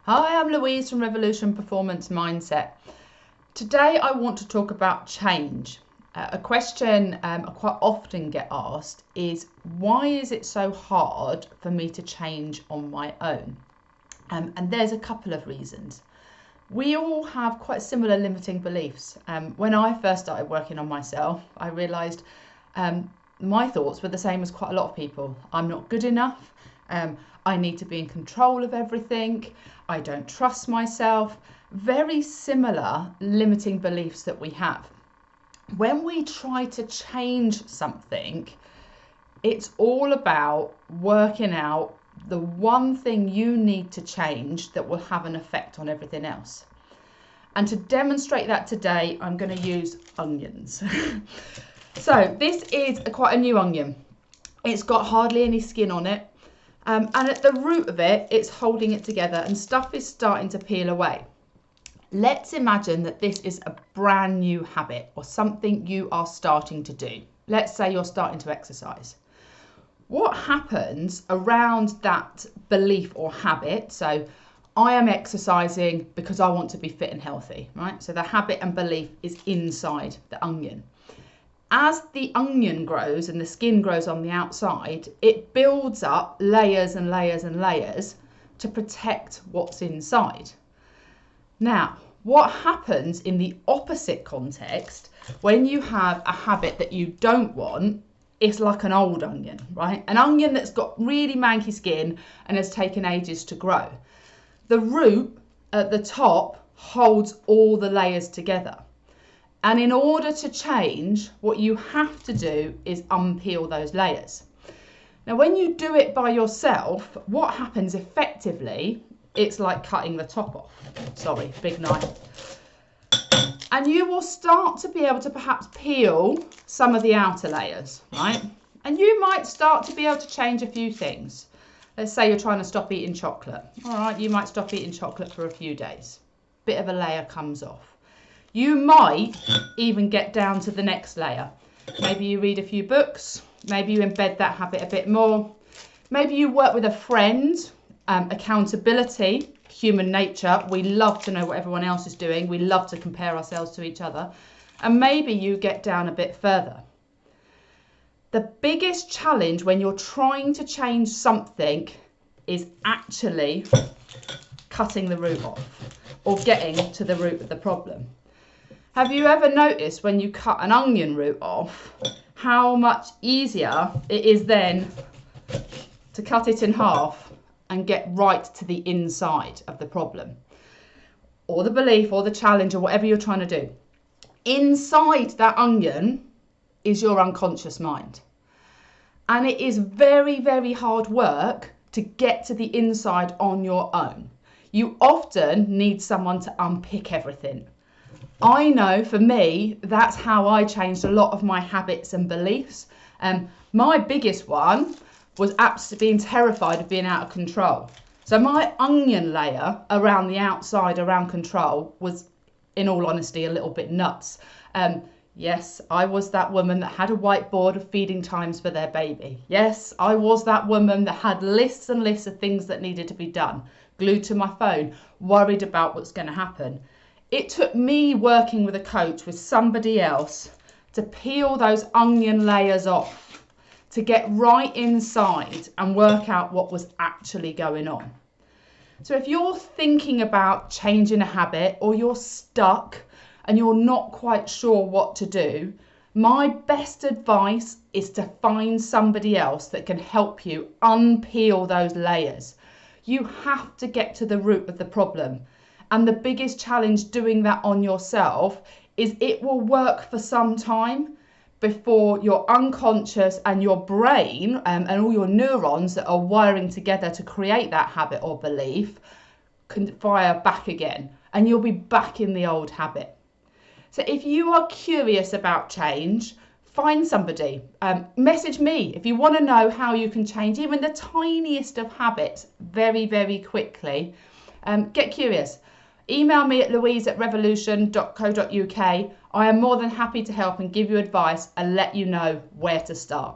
Hi, I'm Louise from Revolution Performance Mindset. Today I want to talk about change. A question I quite often get asked is, why is it so hard for me to change on my own? And there's a couple of reasons. We all have quite similar limiting beliefs. When I first started working on myself, I realised my thoughts were the same as quite a lot of people. I'm not good enough. I need to be in control of everything. I don't trust myself. Very similar limiting beliefs that we have. When we try to change something, it's all about working out the one thing you need to change that will have an effect on everything else. And to demonstrate that today, I'm going to use onions. So this is quite a new onion. It's got hardly any skin on it. And at the root of it, it's holding it together and stuff is starting to peel away. Let's imagine that this is a brand new habit or something you are starting to do. Let's say you're starting to exercise. What happens around that belief or habit? So I am exercising because I want to be fit and healthy, right? So the habit and belief is inside the onion. As the onion grows and the skin grows on the outside, it builds up layers and layers and layers to protect what's inside. Now, what happens in the opposite context when you have a habit that you don't want? It's like an old onion, right? An onion that's got really manky skin and has taken ages to grow. The root at the top holds all the layers together. And in order to change, what you have to do is unpeel those layers. Now, when you do it by yourself, what happens effectively, it's like cutting the top off. Sorry, big knife. And you will start to be able to perhaps peel some of the outer layers, right? And you might start to be able to change a few things. Let's say you're trying to stop eating chocolate. All right, you might stop eating chocolate for a few days. Bit of a layer comes off. You might even get down to the next layer. Maybe you read a few books. Maybe you embed that habit a bit more. Maybe you work with a friend. Accountability, human nature. We love to know what everyone else is doing. We love to compare ourselves to each other. And maybe you get down a bit further. The biggest challenge when you're trying to change something is actually cutting the root off or getting to the root of the problem. Have you ever noticed when you cut an onion root off, how much easier it is then to cut it in half and get right to the inside of the problem, or the belief, or the challenge, or whatever you're trying to do? Inside that onion is your unconscious mind. And it is very, very hard work to get to the inside on your own. You often need someone to unpick everything. I know for me, that's how I changed a lot of my habits and beliefs. My biggest one was absolutely being terrified of being out of control. So my onion layer around the outside, around control, was, in all honesty, a little bit nuts. Yes, I was that woman that had a whiteboard of feeding times for their baby. Yes, I was that woman that had lists and lists of things that needed to be done, glued to my phone, worried about what's going to happen. It took me working with a coach, with somebody else, to peel those onion layers off, to get right inside and work out what was actually going on. So if you're thinking about changing a habit, or you're stuck and you're not quite sure what to do, my best advice is to find somebody else that can help you unpeel those layers. You have to get to the root of the problem. And the biggest challenge doing that on yourself is it will work for some time before your unconscious and your brain and all your neurons that are wiring together to create that habit or belief can fire back again, and you'll be back in the old habit. So if you are curious about change, find somebody. Message me if you want to know how you can change even the tiniest of habits very, very quickly. Get curious. Email me at louise@revolution.co.uk. I am more than happy to help and give you advice and let you know where to start.